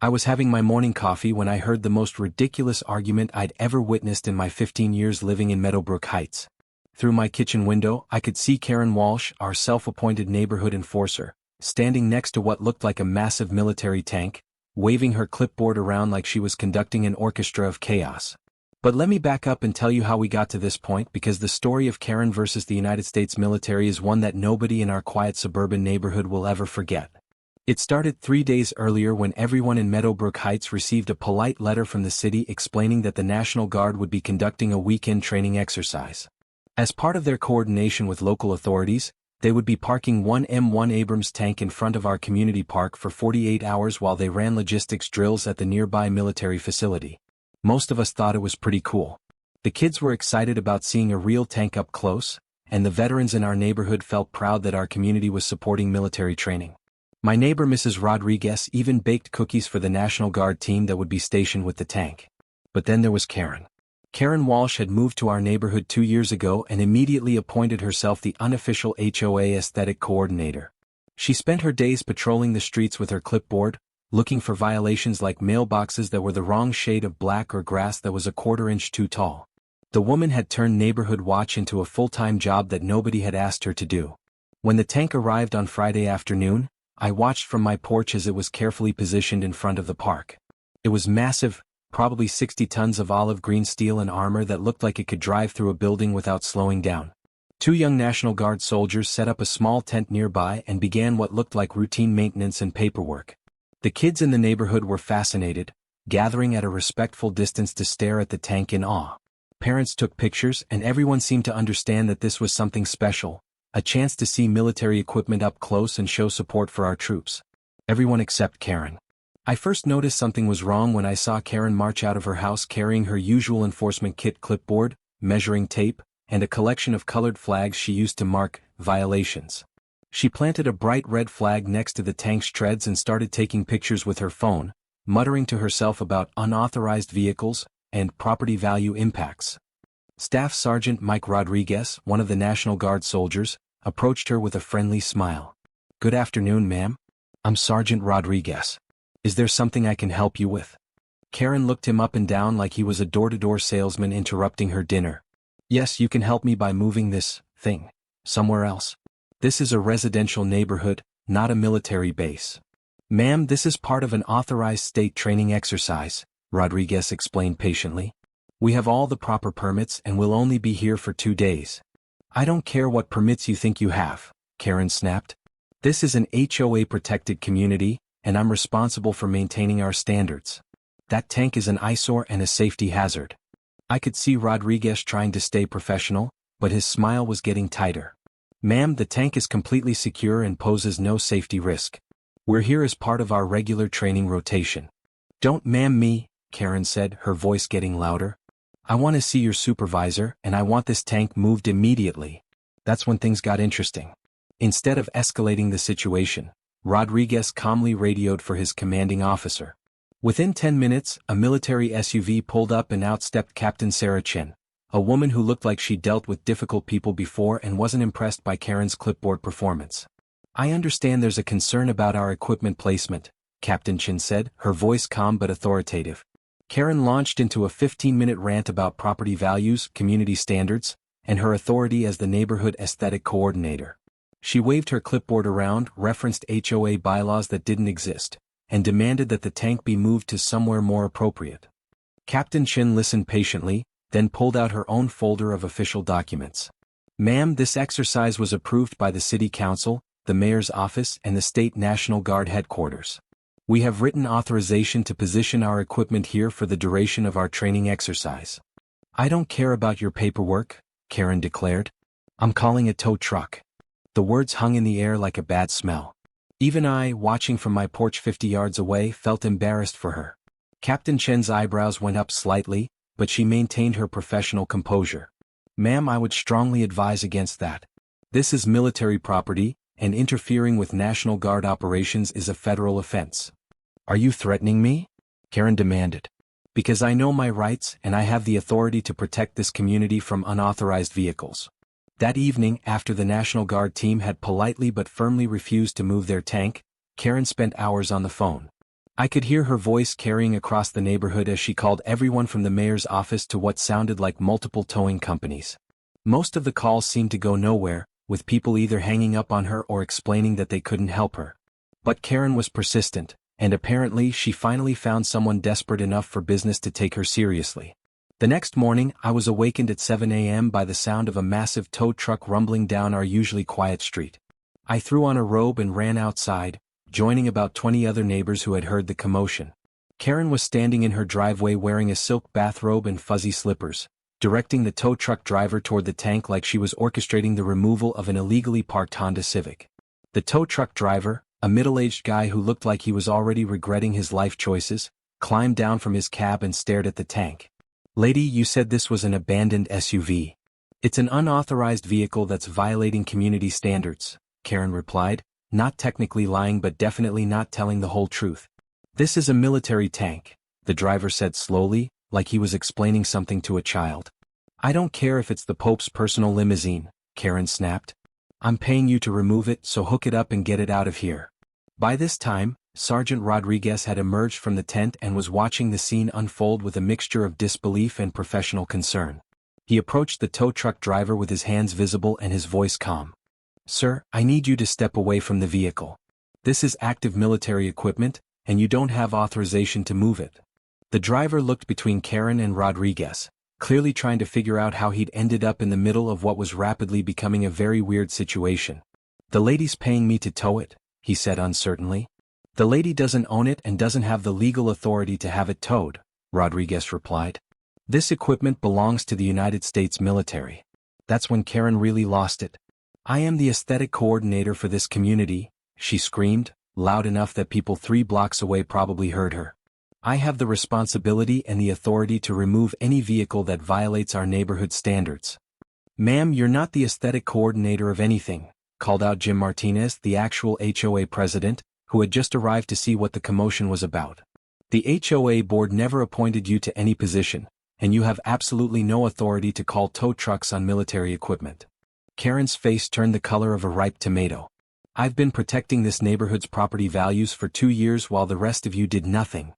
I was having my morning coffee when I heard the most ridiculous argument I'd ever witnessed in my 15 years living in Meadowbrook Heights. Through my kitchen window, I could see Karen Walsh, our self-appointed neighborhood enforcer, standing next to what looked like a massive military tank, waving her clipboard around like she was conducting an orchestra of chaos. But let me back up and tell you how we got to this point, because the story of Karen versus the United States military is one that nobody in our quiet suburban neighborhood will ever forget. It started 3 days earlier when everyone in Meadowbrook Heights received a polite letter from the city explaining that the National Guard would be conducting a weekend training exercise. As part of their coordination with local authorities, they would be parking one M1 Abrams tank in front of our community park for 48 hours while they ran logistics drills at the nearby military facility. Most of us thought it was pretty cool. The kids were excited about seeing a real tank up close, and the veterans in our neighborhood felt proud that our community was supporting military training. My neighbor Mrs. Rodriguez even baked cookies for the National Guard team that would be stationed with the tank. But then there was Karen. Karen Walsh had moved to our neighborhood 2 years ago and immediately appointed herself the unofficial HOA aesthetic coordinator. She spent her days patrolling the streets with her clipboard, looking for violations like mailboxes that were the wrong shade of black or grass that was a 1/4 inch too tall. The woman had turned neighborhood watch into a full-time job that nobody had asked her to do. When the tank arrived on Friday afternoon, I watched from my porch as it was carefully positioned in front of the park. It was massive, probably 60 tons of olive green steel and armor that looked like it could drive through a building without slowing down. 2 young National Guard soldiers set up a small tent nearby and began what looked like routine maintenance and paperwork. The kids in the neighborhood were fascinated, gathering at a respectful distance to stare at the tank in awe. Parents took pictures and everyone seemed to understand that this was something special, a chance to see military equipment up close and show support for our troops. Everyone except Karen. I first noticed something was wrong when I saw Karen march out of her house carrying her usual enforcement kit clipboard, measuring tape, and a collection of colored flags she used to mark violations. She planted a bright red flag next to the tank's treads and started taking pictures with her phone, muttering to herself about unauthorized vehicles and property value impacts. Staff Sergeant Mike Rodriguez, one of the National Guard soldiers, approached her with a friendly smile. "Good afternoon, ma'am. I'm Sergeant Rodriguez. Is there something I can help you with?" Karen looked him up and down like he was a door-to-door salesman interrupting her dinner. "Yes, you can help me by moving this thing somewhere else. This is a residential neighborhood, not a military base." "Ma'am, this is part of an authorized state training exercise," Rodriguez explained patiently. "We have all the proper permits and will only be here for 2 days." "I don't care what permits you think you have," Karen snapped. "This is an HOA-protected community, and I'm responsible for maintaining our standards. That tank is an eyesore and a safety hazard." I could see Rodriguez trying to stay professional, but his smile was getting tighter. "Ma'am, the tank is completely secure and poses no safety risk. We're here as part of our regular training rotation." "Don't ma'am me," Karen said, her voice getting louder. "I want to see your supervisor and I want this tank moved immediately." That's when things got interesting. Instead of escalating the situation, Rodriguez calmly radioed for his commanding officer. Within 10 minutes, a military SUV pulled up and out stepped Captain Sarah Chin, a woman who looked like she'd dealt with difficult people before and wasn't impressed by Karen's clipboard performance. "I understand there's a concern about our equipment placement," Captain Chin said, her voice calm but authoritative. Karen launched into a 15-minute rant about property values, community standards, and her authority as the neighborhood aesthetic coordinator. She waved her clipboard around, referenced HOA bylaws that didn't exist, and demanded that the tank be moved to somewhere more appropriate. Captain Chin listened patiently, then pulled out her own folder of official documents. "Ma'am, this exercise was approved by the City Council, the Mayor's Office, and the State National Guard Headquarters. We have written authorization to position our equipment here for the duration of our training exercise." "I don't care about your paperwork," Karen declared. "I'm calling a tow truck." The words hung in the air like a bad smell. Even I, watching from my porch 50 yards away, felt embarrassed for her. Captain Chen's eyebrows went up slightly, but she maintained her professional composure. "Ma'am, I would strongly advise against that. This is military property, and interfering with National Guard operations is a federal offense." "Are you threatening me?" Karen demanded. "Because I know my rights and I have the authority to protect this community from unauthorized vehicles." That evening, after the National Guard team had politely but firmly refused to move their tank, Karen spent hours on the phone. I could hear her voice carrying across the neighborhood as she called everyone from the mayor's office to what sounded like multiple towing companies. Most of the calls seemed to go nowhere, with people either hanging up on her or explaining that they couldn't help her. But Karen was persistent, and apparently she finally found someone desperate enough for business to take her seriously. The next morning, I was awakened at 7 a.m. by the sound of a massive tow truck rumbling down our usually quiet street. I threw on a robe and ran outside, joining about 20 other neighbors who had heard the commotion. Karen was standing in her driveway wearing a silk bathrobe and fuzzy slippers, directing the tow truck driver toward the tank like she was orchestrating the removal of an illegally parked Honda Civic. The tow truck driver, a middle-aged guy who looked like he was already regretting his life choices, climbed down from his cab and stared at the tank. "Lady, you said this was an abandoned SUV. It's an unauthorized vehicle that's violating community standards," Karen replied, not technically lying but definitely not telling the whole truth. "This is a military tank," the driver said slowly, like he was explaining something to a child. "I don't care if it's the Pope's personal limousine," Karen snapped. "I'm paying you to remove it, so hook it up and get it out of here." By this time, Sergeant Rodriguez had emerged from the tent and was watching the scene unfold with a mixture of disbelief and professional concern. He approached the tow truck driver with his hands visible and his voice calm. "Sir, I need you to step away from the vehicle. This is active military equipment, and you don't have authorization to move it." The driver looked between Karen and Rodriguez, clearly trying to figure out how he'd ended up in the middle of what was rapidly becoming a very weird situation. "The lady's paying me to tow it," he said uncertainly. "The lady doesn't own it and doesn't have the legal authority to have it towed," Rodriguez replied. "This equipment belongs to the United States military." That's when Karen really lost it. "I am the aesthetic coordinator for this community," she screamed, loud enough that people 3 blocks away probably heard her. "I have the responsibility and the authority to remove any vehicle that violates our neighborhood standards." "Ma'am, you're not the aesthetic coordinator of anything," called out Jim Martinez, the actual HOA president, who had just arrived to see what the commotion was about. "The HOA board never appointed you to any position, and you have absolutely no authority to call tow trucks on military equipment." Karen's face turned the color of a ripe tomato. "I've been protecting this neighborhood's property values for 2 years while the rest of you did nothing."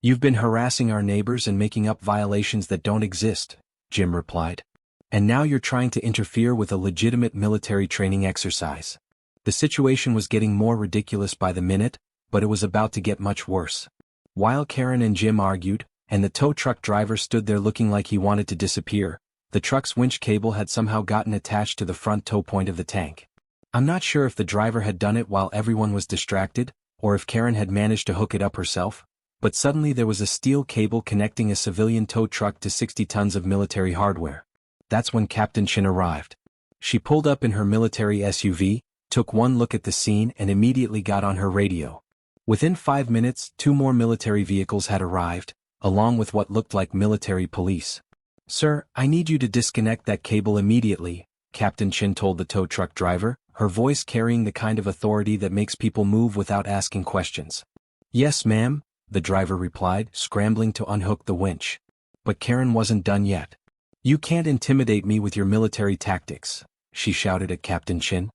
"You've been harassing our neighbors and making up violations that don't exist," Jim replied. "And now you're trying to interfere with a legitimate military training exercise." The situation was getting more ridiculous by the minute, but it was about to get much worse. While Karen and Jim argued, and the tow truck driver stood there looking like he wanted to disappear, the truck's winch cable had somehow gotten attached to the front tow point of the tank. I'm not sure if the driver had done it while everyone was distracted, or if Karen had managed to hook it up herself, but suddenly there was a steel cable connecting a civilian tow truck to 60 tons of military hardware. That's when Captain Chin arrived. She pulled up in her military SUV, took one look at the scene and immediately got on her radio. Within 5 minutes, 2 more military vehicles had arrived, along with what looked like military police. "Sir, I need you to disconnect that cable immediately," Captain Chin told the tow truck driver, her voice carrying the kind of authority that makes people move without asking questions. "Yes, ma'am," the driver replied, scrambling to unhook the winch. But Karen wasn't done yet. "You can't intimidate me with your military tactics," she shouted at Captain Chin.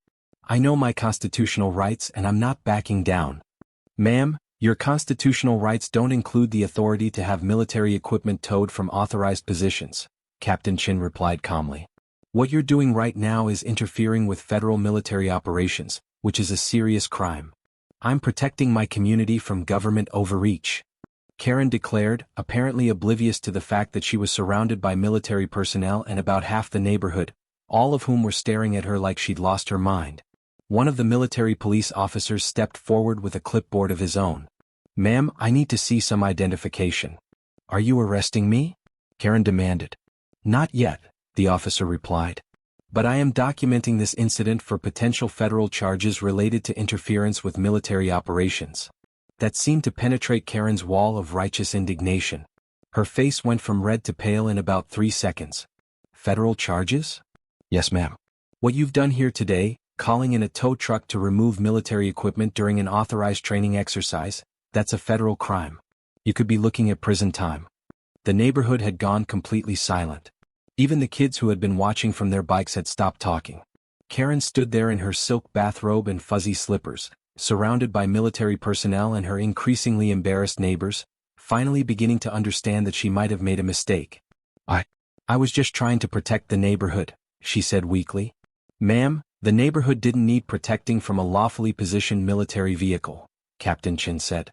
"I know my constitutional rights and I'm not backing down." "Ma'am, your constitutional rights don't include the authority to have military equipment towed from authorized positions," Captain Chin replied calmly. "What you're doing right now is interfering with federal military operations, which is a serious crime. I'm protecting my community from government overreach," Karen declared, apparently oblivious to the fact that she was surrounded by military personnel and about half the neighborhood, all of whom were staring at her like she'd lost her mind. One of the military police officers stepped forward with a clipboard of his own. "Ma'am, I need to see some identification." "Are you arresting me?" Karen demanded. "Not yet," the officer replied. "But I am documenting this incident for potential federal charges related to interference with military operations." That seemed to penetrate Karen's wall of righteous indignation. Her face went from red to pale in about 3 seconds. "Federal charges?" "Yes, ma'am. What you've done here today, calling in a tow truck to remove military equipment during an authorized training exercise, that's a federal crime. You could be looking at prison time." The neighborhood had gone completely silent. Even the kids who had been watching from their bikes had stopped talking. Karen stood there in her silk bathrobe and fuzzy slippers, surrounded by military personnel and her increasingly embarrassed neighbors, finally beginning to understand that she might have made a mistake. I was just trying to protect the neighborhood," she said weakly. "Ma'am, the neighborhood didn't need protecting from a lawfully positioned military vehicle," Captain Chin said.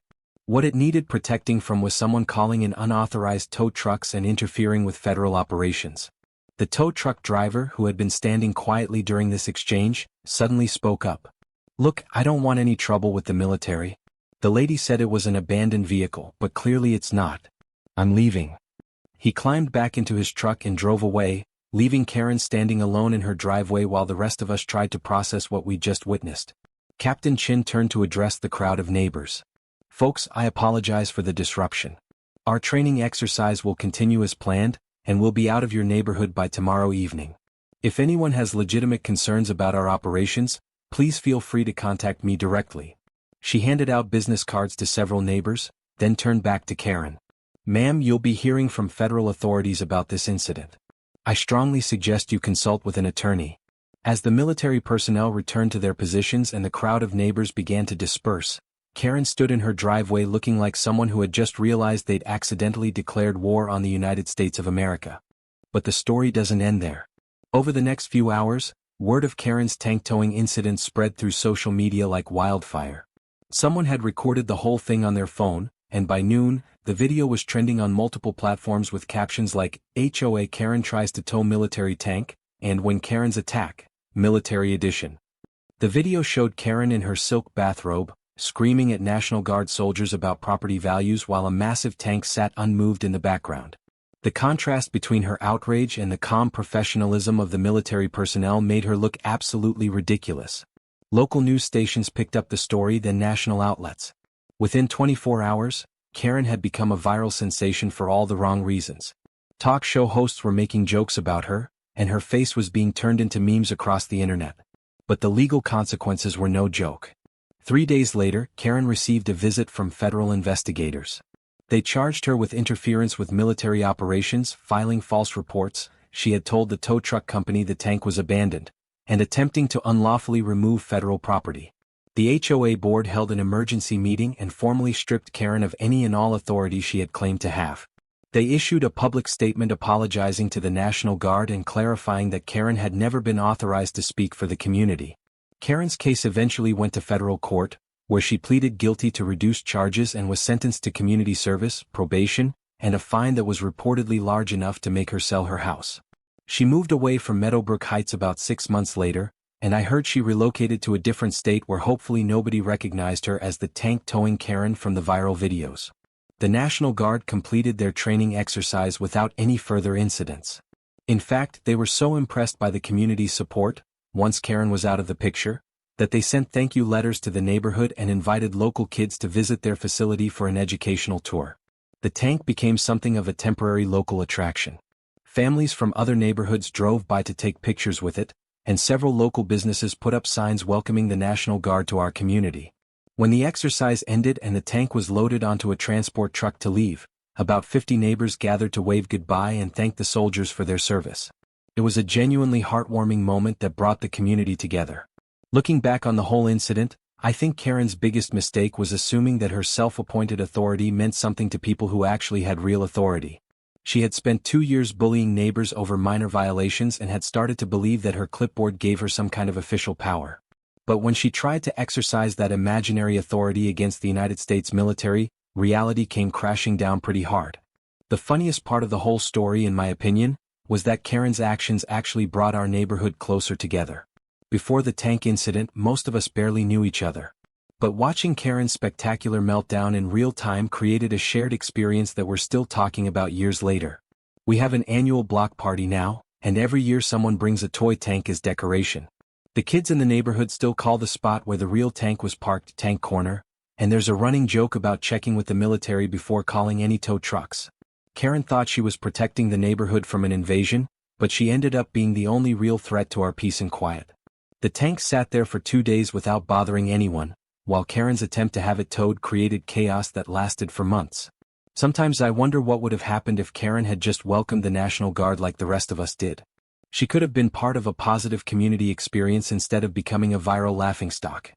"What it needed protecting from was someone calling in unauthorized tow trucks and interfering with federal operations." The tow truck driver, who had been standing quietly during this exchange, suddenly spoke up. "Look, I don't want any trouble with the military. The lady said it was an abandoned vehicle, but clearly it's not. I'm leaving." He climbed back into his truck and drove away, leaving Karen standing alone in her driveway while the rest of us tried to process what we'd just witnessed. Captain Chin turned to address the crowd of neighbors. "Folks, I apologize for the disruption. Our training exercise will continue as planned, and we'll be out of your neighborhood by tomorrow evening. If anyone has legitimate concerns about our operations, please feel free to contact me directly." She handed out business cards to several neighbors, then turned back to Karen. "Ma'am, you'll be hearing from federal authorities about this incident. I strongly suggest you consult with an attorney." As the military personnel returned to their positions and the crowd of neighbors began to disperse, Karen stood in her driveway looking like someone who had just realized they'd accidentally declared war on the United States of America. But the story doesn't end there. Over the next few hours, word of Karen's tank towing incident spread through social media like wildfire. Someone had recorded the whole thing on their phone, and by noon, the video was trending on multiple platforms with captions like, "HOA Karen tries to tow military tank," and "When Karen's attack, Military Edition." The video showed Karen in her silk bathrobe, screaming at National Guard soldiers about property values while a massive tank sat unmoved in the background. The contrast between her outrage and the calm professionalism of the military personnel made her look absolutely ridiculous. Local news stations picked up the story, then national outlets. Within 24 hours, Karen had become a viral sensation for all the wrong reasons. Talk show hosts were making jokes about her, and her face was being turned into memes across the internet. But the legal consequences were no joke. 3 days later, Karen received a visit from federal investigators. They charged her with interference with military operations, filing false reports, she had told the tow truck company the tank was abandoned, and attempting to unlawfully remove federal property. The HOA board held an emergency meeting and formally stripped Karen of any and all authority she had claimed to have. They issued a public statement apologizing to the National Guard and clarifying that Karen had never been authorized to speak for the community. Karen's case eventually went to federal court, where she pleaded guilty to reduced charges and was sentenced to community service, probation, and a fine that was reportedly large enough to make her sell her house. She moved away from Meadowbrook Heights about 6 months later, and I heard she relocated to a different state where hopefully nobody recognized her as the tank-towing Karen from the viral videos. The National Guard completed their training exercise without any further incidents. In fact, they were so impressed by the community's support, once Karen was out of the picture, that they sent thank you letters to the neighborhood and invited local kids to visit their facility for an educational tour. The tank became something of a temporary local attraction. Families from other neighborhoods drove by to take pictures with it, and several local businesses put up signs welcoming the National Guard to our community. When the exercise ended and the tank was loaded onto a transport truck to leave, about 50 neighbors gathered to wave goodbye and thank the soldiers for their service. It was a genuinely heartwarming moment that brought the community together. Looking back on the whole incident, I think Karen's biggest mistake was assuming that her self-appointed authority meant something to people who actually had real authority. She had spent 2 years bullying neighbors over minor violations and had started to believe that her clipboard gave her some kind of official power. But when she tried to exercise that imaginary authority against the United States military, reality came crashing down pretty hard. The funniest part of the whole story, in my opinion, was that Karen's actions actually brought our neighborhood closer together. Before the tank incident, most of us barely knew each other. But watching Karen's spectacular meltdown in real time created a shared experience that we're still talking about years later. We have an annual block party now, and every year someone brings a toy tank as decoration. The kids in the neighborhood still call the spot where the real tank was parked Tank Corner, and there's a running joke about checking with the military before calling any tow trucks. Karen thought she was protecting the neighborhood from an invasion, but she ended up being the only real threat to our peace and quiet. The tank sat there for 2 days without bothering anyone, while Karen's attempt to have it towed created chaos that lasted for months. Sometimes I wonder what would have happened if Karen had just welcomed the National Guard like the rest of us did. She could have been part of a positive community experience instead of becoming a viral laughingstock.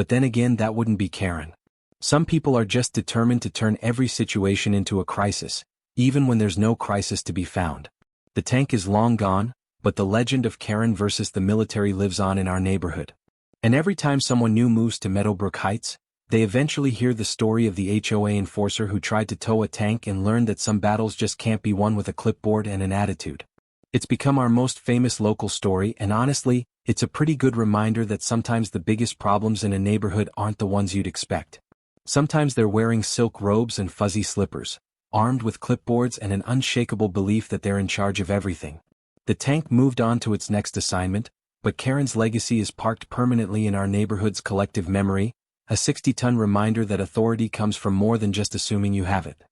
but then again that wouldn't be Karen. Some people are just determined to turn every situation into a crisis, even when there's no crisis to be found. The tank is long gone, but the legend of Karen versus the military lives on in our neighborhood. And every time someone new moves to Meadowbrook Heights, they eventually hear the story of the HOA enforcer who tried to tow a tank and learned that some battles just can't be won with a clipboard and an attitude. It's become our most famous local story, and honestly, it's a pretty good reminder that sometimes the biggest problems in a neighborhood aren't the ones you'd expect. Sometimes they're wearing silk robes and fuzzy slippers, armed with clipboards and an unshakable belief that they're in charge of everything. The tank moved on to its next assignment, but Karen's legacy is parked permanently in our neighborhood's collective memory, a 60-ton reminder that authority comes from more than just assuming you have it.